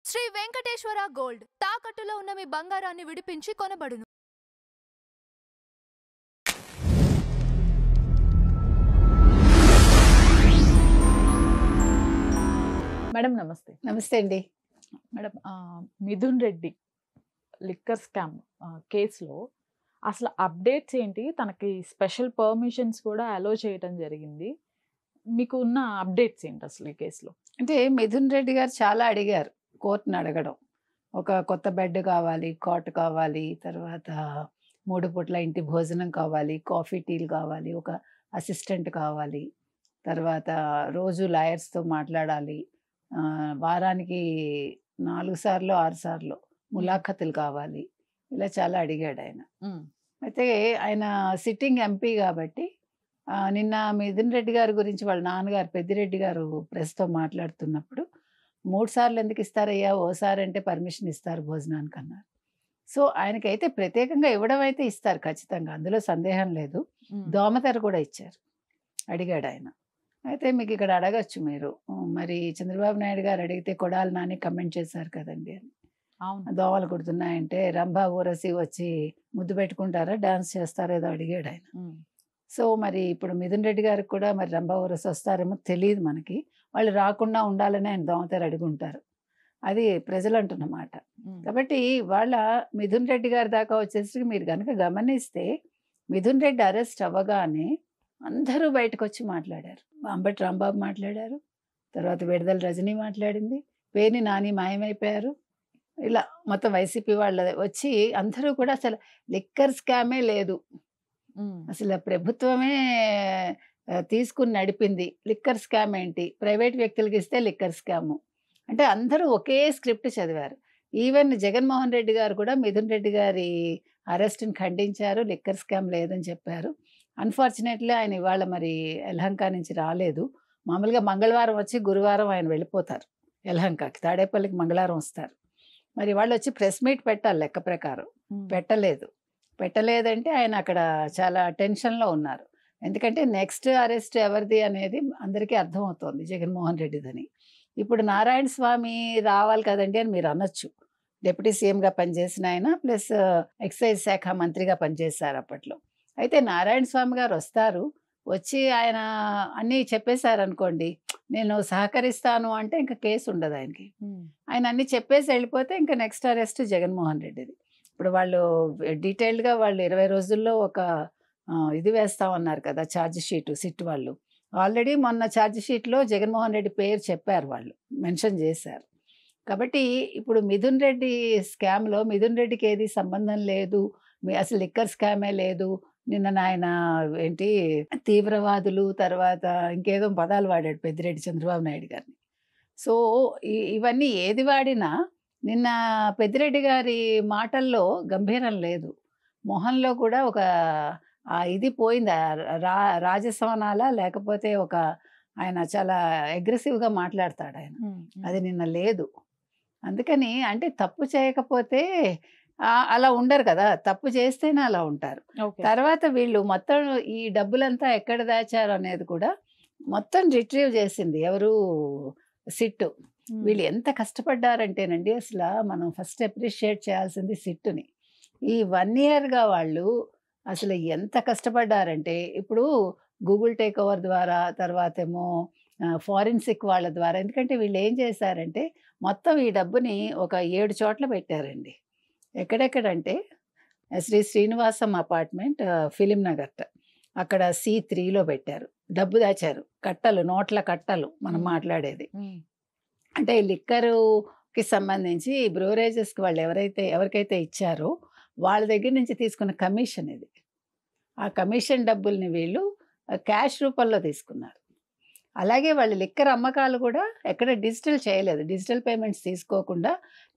Shri Venkateswara gold తాకట్టులో ఉన్న మీ బంగారాన్ని విడిపించి కొనబడును. మేడం నమస్తే. నమస్తే అండి. Madam Mithun Reddy liquor scam కేసులో అసలు అప్డేట్స్ ఏంటి? తనకి స్పెషల్ పర్మిషన్స్ కూడా అలో చేయటం జరిగింది. మీకు ఉన్న అప్డేట్స్ ఏంటి అసలు ఈ కేసులో? అంటే మిథున్ రెడ్డి గారు చాలా అడిగారు కోర్టును అడగడం. ఒక కొత్త బెడ్ కావాలి, కాట్ కావాలి, తర్వాత 3 పూట్ల ఇంటి భోజనం కావాలి, కాఫీ టీలు కావాలి, ఒక అసిస్టెంట్ కావాలి, తర్వాత రోజు లాయర్స్తో మాట్లాడాలి, వారానికి 4 సార్లు 6 సార్లు ములాఖతులు కావాలి, ఇలా చాలా అడిగాడు ఆయన. అయితే ఆయన సిట్టింగ్ ఎంపీ కాబట్టి నిన్న మిథున్ రెడ్డి గారి గురించి వాళ్ళ నాన్నగారు పెద్దిరెడ్డి గారు ప్రెస్తో మాట్లాడుతున్నప్పుడు 3 సార్లు ఎందుకు ఇస్తారయ్యా, ఓసారి అంటే పర్మిషన్ ఇస్తారు భోజనానికి అన్నారు. సో ఆయనకైతే ప్రత్యేకంగా ఇవ్వడం అయితే ఇస్తారు ఖచ్చితంగా, అందులో సందేహం లేదు. దోమతెర కూడా ఇచ్చారు, అడిగాడు ఆయన. అయితే మీకు ఇక్కడ అడగచ్చు మీరు, మరి చంద్రబాబు నాయుడు గారు అడిగితే కొడాలి నాని కమెంట్ చేశారు కదండి అని. అవును, దోమలు కుడుతున్నాయంటే రంభా ఊరసి వచ్చి ముద్దు పెట్టుకుంటారా, డాన్స్ చేస్తారా ఏదో అడిగాడు ఆయన. సో మరి ఇప్పుడు మిథున్ రెడ్డి గారికి కూడా మరి రంభా ఊరసి వస్తారేమో తెలియదు మనకి. వాళ్ళు రాకుండా ఉండాలని ఆయన దోమతెర అడుగుంటారు, అది ప్రజలు అంటున్నమాట. కాబట్టి వాళ్ళ మిథున్ రెడ్డి గారి దాకా వచ్చేసి మీరు కనుక గమనిస్తే మిథున్ రెడ్డి అరెస్ట్ అవ్వగానే అందరూ బయటకు వచ్చి మాట్లాడారు. అంబటి రాంబాబు మాట్లాడారు, తర్వాత విడుదల రజనీ మాట్లాడింది, పేర్ని నాని మాయమైపోయారు, ఇలా మొత్తం వైసీపీ వాళ్ళ వచ్చి అందరూ కూడా అసలు లిక్కర్ స్కామే లేదు, అసలు ప్రభుత్వమే తీసుకుని నడిపింది, లిక్కర్ స్కామ్ ఏంటి, ప్రైవేట్ వ్యక్తులకి ఇస్తే లిక్కర్ స్కాము అంటే అందరూ ఒకే స్క్రిప్ట్ చదివారు. ఈవెన్ జగన్మోహన్ రెడ్డి గారు కూడా మిథున్ రెడ్డి గారి అరెస్ట్ని ఖండించారు, లిక్కర్ స్కామ్ లేదని చెప్పారు. అన్ఫార్చునేట్లీ ఆయన ఇవాళ మరి యలహంక నుంచి రాలేదు. మామూలుగా మంగళవారం వచ్చి గురువారం ఆయన వెళ్ళిపోతారు యలహంకకి, తాడేపల్లికి మంగళవారం వస్తారు. మరి వాళ్ళు వచ్చి ప్రెస్ మీట్ పెట్టాలి లెక్క ప్రకారం, పెట్టలేదంటే ఆయన అక్కడ చాలా టెన్షన్లో ఉన్నారు. ఎందుకంటే నెక్స్ట్ అరెస్ట్ ఎవరిది అనేది అందరికీ అర్థమవుతోంది, జగన్మోహన్ రెడ్డిదని. ఇప్పుడు నారాయణ స్వామి రావాలి కదండి అని మీరు అనొచ్చు. డిప్యూటీ సీఎంగా పనిచేసిన ఆయన ప్లస్ ఎక్సైజ్ శాఖ మంత్రిగా పనిచేశారు అప్పట్లో. అయితే నారాయణ స్వామి గారు వస్తారు, వచ్చి ఆయన అన్నీ చెప్పేశారు అనుకోండి, నేను సహకరిస్తాను అంటే ఇంకా కేసు ఉండదు ఆయనకి. ఆయన అన్నీ చెప్పేసి వెళ్ళిపోతే ఇంకా నెక్స్ట్ అరెస్ట్ జగన్మోహన్ రెడ్డిది. ఇప్పుడు వాళ్ళు డీటెయిల్డ్గా వాళ్ళు 20 రోజుల్లో ఒక ఇది వేస్తామన్నారు కదా ఛార్జ్ షీటు, సిట్ వాళ్ళు ఆల్రెడీ మొన్న ఛార్జ్ షీట్లో జగన్మోహన్ రెడ్డి పేరు చెప్పారు, వాళ్ళు మెన్షన్ చేశారు. కాబట్టి ఇప్పుడు మిథున్ రెడ్డి స్కామ్లో మిథున్ రెడ్డికి ఏది సంబంధం లేదు, అసలు లిక్కర్ స్కామే లేదు. నిన్న ఆయన ఏంటి తీవ్రవాదులు, తర్వాత ఇంకేదో పదాలు వాడాడు పెద్దిరెడ్డి చంద్రబాబు నాయుడు గారిని. సో ఇవన్నీ ఏది వాడినా నిన్న పెద్దిరెడ్డి గారి మాటల్లో గంభీరం లేదు, మొహంలో కూడా ఒక ఇది పోయింది, రాజసవనాలా లేకపోతే ఒక ఆయన చాలా అగ్రెసివ్గా మాట్లాడతాడు ఆయన, అది నిన్న లేదు. అందుకని అంటే తప్పు చేయకపోతే అలా ఉండరు కదా, తప్పు చేస్తేనే అలా ఉంటారు. తర్వాత వీళ్ళు మొత్తం ఈ డబ్బులంతా ఎక్కడ దాచారు అనేది కూడా మొత్తం రిట్రీవ్ చేసింది ఎవరు, సిట్టు. వీళ్ళు ఎంత కష్టపడ్డారంటేనండి, అసలు మనం ఫస్ట్ అప్రిషియేట్ చేయాల్సింది సిట్టుని. ఈ 1 ఇయర్గా వాళ్ళు అసలు ఎంత కష్టపడ్డారంటే, ఇప్పుడు గూగుల్ టేక్ ఓవర్ ద్వారా, తర్వాత ఏమో ఫారెన్సిక్ వాళ్ళ ద్వారా, ఎందుకంటే వీళ్ళు ఏం చేశారంటే మొత్తం ఈ డబ్బుని ఒక 7 చోట్ల పెట్టారండి. ఎక్కడెక్కడంటే శ్రీ శ్రీనివాసం అపార్ట్మెంట్ ఫిలిం నగర్, అక్కడ C3లో పెట్టారు, డబ్బు దాచారు, కట్టలు, నోట్ల కట్టలు మనం మాట్లాడేది. అంటే లిక్కరుకి సంబంధించి బ్రోరేజెస్కి వాళ్ళు ఎవరికైతే ఇచ్చారో వాళ్ళ దగ్గర నుంచి తీసుకున్న కమిషన్ ఇది. ఆ కమిషన్ డబ్బుల్ని వీళ్ళు క్యాష్ రూపంలో తీసుకున్నారు. అలాగే వాళ్ళు లిక్కర్ అమ్మకాలు కూడా ఎక్కడ డిజిటల్ చేయలేదు, డిజిటల్ పేమెంట్స్ తీసుకోకుండా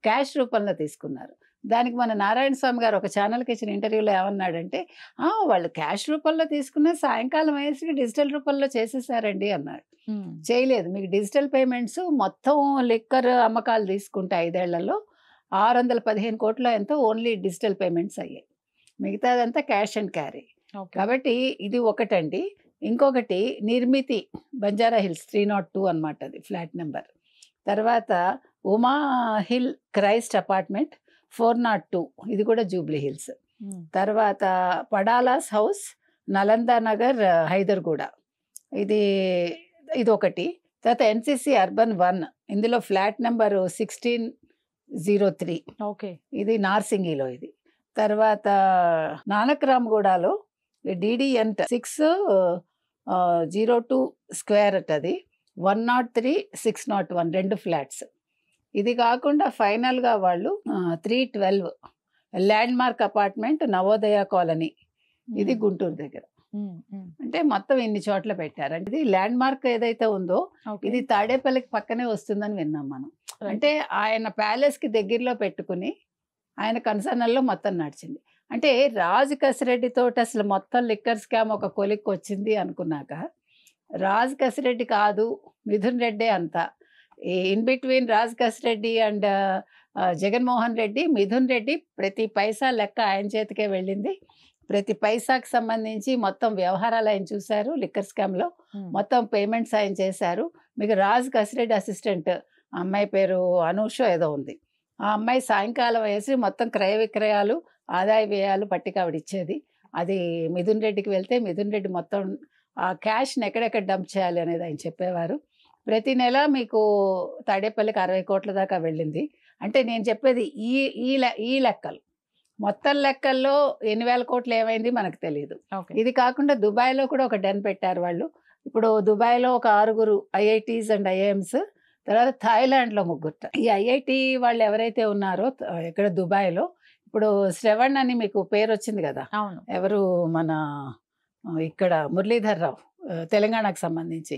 క్యాష్ రూపంలో తీసుకున్నారు. దానికి మన నారాయణ స్వామి గారు ఒక ఛానల్కి ఇచ్చిన ఇంటర్వ్యూలో ఏమన్నాడంటే, వాళ్ళు క్యాష్ రూపంలో తీసుకున్న సాయంకాలం అయ్యేసరికి డిజిటల్ రూపంలో చేసేసారండి అన్నాడు. చేయలేదు, మీకు డిజిటల్ పేమెంట్స్ మొత్తం లిక్కర్ అమ్మకాలు తీసుకుంటే 5 ఏళ్లలో 615 కోట్ల ఎంతో ఓన్లీ డిజిటల్ పేమెంట్స్ అయ్యాయి, మిగతాదంతా క్యాష్ అండ్ క్యారీ. కాబట్టి ఇది ఒకటండి. ఇంకొకటి నిర్మితి బంజారా హిల్స్ 302 అనమాట, అది ఫ్లాట్ నెంబర్. తర్వాత ఉమా హిల్ క్రైస్ట్ అపార్ట్మెంట్ 402, ఇది కూడా జూబ్లీ హిల్స్. తర్వాత పడాలాస్ హౌస్ నలందా నగర్ హైదర్గూడ, ఇది ఒకటి. తర్వాత ఎన్సిసి అర్బన్ 1, ఇందులో ఫ్లాట్ నెంబర్ 1603, ఓకే. ఇది నార్సింగిలో ఇది. తర్వాత నానక్రామ్గూడలో DDN 602 స్క్వేర్ అది 103, 601, 2 ఫ్లాట్స్. ఇది కాకుండా ఫైనల్గా వాళ్ళు 312 land mark apartment Navodaya colony, ఇది గుంటూరు దగ్గర. అంటే మొత్తం ఇన్ని చోట్ల పెట్టారు. అంటే ఇది ల్యాండ్ మార్క్ ఏదైతే ఉందో ఇది తాడేపల్లికి పక్కనే వస్తుందని విన్నాం మనం. అంటే ఆయన ప్యాలెస్ కి దగ్గరలో పెట్టుకుని ఆయన కన్సర్నల్లో మొత్తం నడిచింది. అంటే రాజు కసిరెడ్డితో అసలు మొత్తం లిక్కర్ స్కామ్ ఒక కొలిక్కి వచ్చింది అనుకున్నాక, రాజు కసిరెడ్డి కాదు మిథున్ రెడ్డి అంతా. In between Raju Kasireddy and Jaganmohan Reddy, Mithun Reddy ప్రతి పైసా లెక్క ఆయన చేతికే వెళ్ళింది. ప్రతి పైసాకి సంబంధించి మొత్తం వ్యవహారాలు ఆయన చూశారు. లిక్కర్ స్కామ్లో మొత్తం పేమెంట్స్ ఆయన చేశారు. మీకు రాజు కసిరెడ్డి అసిస్టెంట్ అమ్మాయి పేరు అనూష ఏదో ఉంది, ఆ అమ్మాయి సాయంకాలం వేసి మొత్తం క్రయ విక్రయాలు ఆదాయ వ్యయాలు పట్టిక ఆవిడ ఇచ్చేది. అది మిథున్ రెడ్డికి వెళ్తే మిథున్ రెడ్డి మొత్తం ఆ క్యాష్ని ఎక్కడెక్కడ డంప్ చేయాలి అనేది ఆయన చెప్పేవారు. ప్రతి నెల మీకు తాడేపల్లికి 60 కోట్ల దాకా వెళ్ళింది. అంటే నేను చెప్పేది ఈ లెక్కలు, మొత్తం లెక్కల్లో 8,000 కోట్లు ఏమైంది మనకు తెలియదు. ఇది కాకుండా దుబాయ్లో కూడా ఒక డెన్ పెట్టారు వాళ్ళు. ఇప్పుడు దుబాయ్లో ఒక 6 IITs అండ్ IIMs, తర్వాత థాయిలాండ్లో 3. ఈ IIT వాళ్ళు ఎవరైతే ఉన్నారో ఇక్కడ దుబాయ్లో, ఇప్పుడు శ్రవణ్ అని మీకు పేరు వచ్చింది కదా, ఎవరు మన ఇక్కడ మురళీధర్ రావు, తెలంగాణకు సంబంధించి,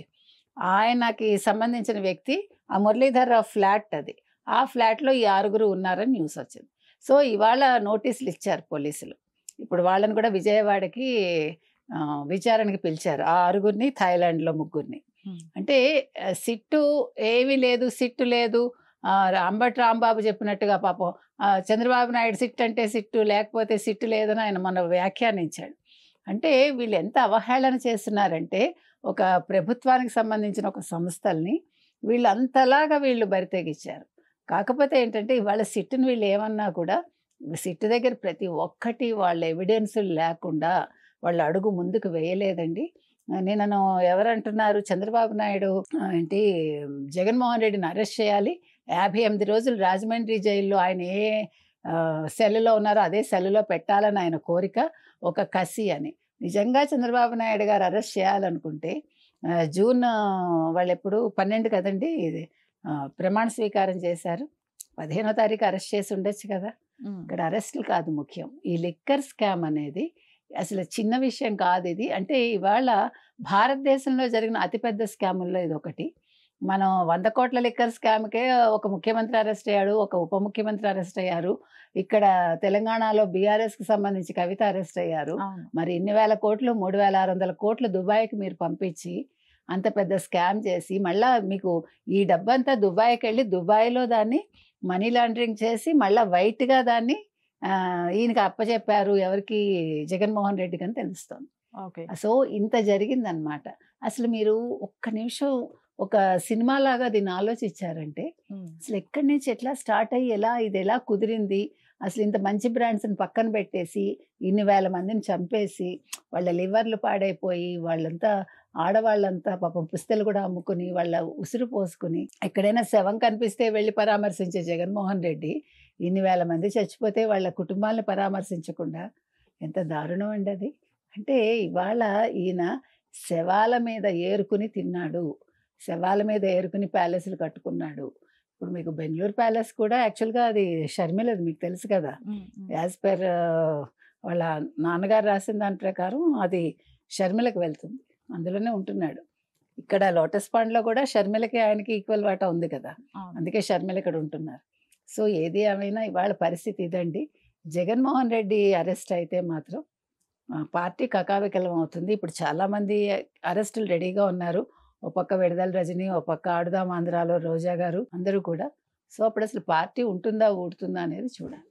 ఆయనకి సంబంధించిన వ్యక్తి. ఆ మురళీధర్ రావు ఫ్లాట్ అది. ఆ ఫ్లాట్లో ఈ 6 ఉన్నారని న్యూస్ వచ్చింది. సో ఇవాళ నోటీసులు ఇచ్చారు పోలీసులు. ఇప్పుడు వాళ్ళని కూడా విజయవాడకి విచారణకి పిలిచారు. ఆ 6 థాయిలాండ్లో 3. అంటే సిట్టు ఏమీ లేదు, సిట్టు లేదు. అంబటి రాంబాబు చెప్పినట్టుగా పాపం చంద్రబాబు నాయుడు సిట్ అంటే సిట్టు, లేకపోతే సిట్టు లేదని ఆయన మన వ్యాఖ్యానించాడు. అంటే వీళ్ళు ఎంత అవహేళన చేస్తున్నారంటే ఒక ప్రభుత్వానికి సంబంధించిన ఒక సంస్థల్ని వీళ్ళు అంతలాగా వీళ్ళు బరితెగించారు. కాకపోతే ఏంటంటే ఇవాళ సిట్టుని వీళ్ళు ఏమన్నా కూడా సిట్టు దగ్గర ప్రతి ఒక్కటి వాళ్ళ ఎవిడెన్సులు లేకుండా వాళ్ళు అడుగు ముందుకు వేయలేదండి. నేను ఎవరంటున్నారు, చంద్రబాబు నాయుడు ఏంటి జగన్మోహన్ రెడ్డిని అరెస్ట్ చేయాలి, 58 రోజులు రాజమండ్రి జైల్లో ఆయన ఏ సెల్లో ఉన్నారో అదే సెల్లో పెట్టాలని ఆయన కోరిక, ఒక కసి అని. నిజంగా చంద్రబాబు నాయుడు గారు అరెస్ట్ చేయాలనుకుంటే జూన్ వాళ్ళు ఎప్పుడు 12 కదండి ఇది ప్రమాణ స్వీకారం చేశారు, 15వ తారీఖు అరెస్ట్ చేసి ఉండొచ్చు కదా. ఇక్కడ అరెస్టులు కాదు ముఖ్యం, ఈ లిక్కర్ స్కామ్ అనేది అసలు చిన్న విషయం కాదు ఇది. అంటే ఇవాళ భారతదేశంలో జరిగిన అతిపెద్ద స్కాముల్లో ఇది ఒకటి. మనం 100 కోట్ల లిక్కర్ స్కామ్కే ఒక ముఖ్యమంత్రి అరెస్ట్ అయ్యాడు, ఒక ఉప ముఖ్యమంత్రి అరెస్ట్ అయ్యారు. ఇక్కడ తెలంగాణలో బీఆర్ఎస్కి సంబంధించి కవిత అరెస్ట్ అయ్యారు. మరి ఇన్ని వేల కోట్లు, 3,600 కోట్లు దుబాయ్కి మీరు పంపించి అంత పెద్ద స్కామ్ చేసి మళ్ళీ మీకు ఈ డబ్బంతా దుబాయ్కి వెళ్ళి దుబాయ్లో దాన్ని మనీ లాండరింగ్ చేసి మళ్ళీ వైట్గా దాన్ని ఈయనకి అప్పచెప్పారు. ఎవరికి? జగన్మోహన్ రెడ్డికి అని తెలుస్తుంది. సో ఇంత జరిగిందనమాట. అసలు మీరు ఒక్క నిమిషం ఒక సినిమా లాగా దీన్ని ఆలోచించారంటే అసలు ఎక్కడి నుంచి ఎట్లా స్టార్ట్ అయ్యి ఇది ఎలా కుదిరింది, అసలు ఇంత మంచి బ్రాండ్స్ని పక్కన పెట్టేసి ఇన్ని వేల మందిని చంపేసి వాళ్ళ లివర్లు పాడైపోయి వాళ్ళంతా ఆడవాళ్ళంతా పాపం పుస్తలు కూడా అమ్ముకుని వాళ్ళ ఉసురు పోసుకుని ఎక్కడైనా శవం కనిపిస్తే వెళ్ళి పరామర్శించే జగన్మోహన్ రెడ్డి ఇన్ని వేల మంది చచ్చిపోతే వాళ్ళ కుటుంబాలను పరామర్శించకుండా ఎంత దారుణం అండి అది. అంటే ఇవాళ ఈయన శవాల మీద ఏరుకుని తిన్నాడు, శవాల మీద ఏరుకుని ప్యాలెస్లు కట్టుకున్నాడు. ఇప్పుడు మీకు బెంగళూరు ప్యాలెస్ కూడా యాక్చువల్గా అది షర్మిలది, మీకు తెలుసు కదా. యాజ్ పర్ వాళ్ళ నాన్నగారు రాసిన దాని ప్రకారం అది షర్మిలకు వెళ్తుంది, అందులోనే ఉంటున్నాడు. ఇక్కడ లోటస్ పాండ్లో కూడా షర్మిలకి ఆయనకి ఈక్వల్ వాటా ఉంది కదా, అందుకే షర్మిల ఇక్కడ ఉంటున్నారు. సో ఏది ఏమైనా ఇవాళ పరిస్థితి ఇదండి. జగన్మోహన్ రెడ్డి అరెస్ట్ అయితే మాత్రం పార్టీ కకావికలం అవుతుంది. ఇప్పుడు చాలామంది అరెస్టులు రెడీగా ఉన్నారు. ఓ పక్క విడుదల రజని, ఓ పక్క ఆడుదాం ఆంధ్రాలో రోజా గారు, అందరూ కూడా. సో అప్పుడు అసలు పార్టీ ఉంటుందా ఊడుతుందా అనేది చూడాలి.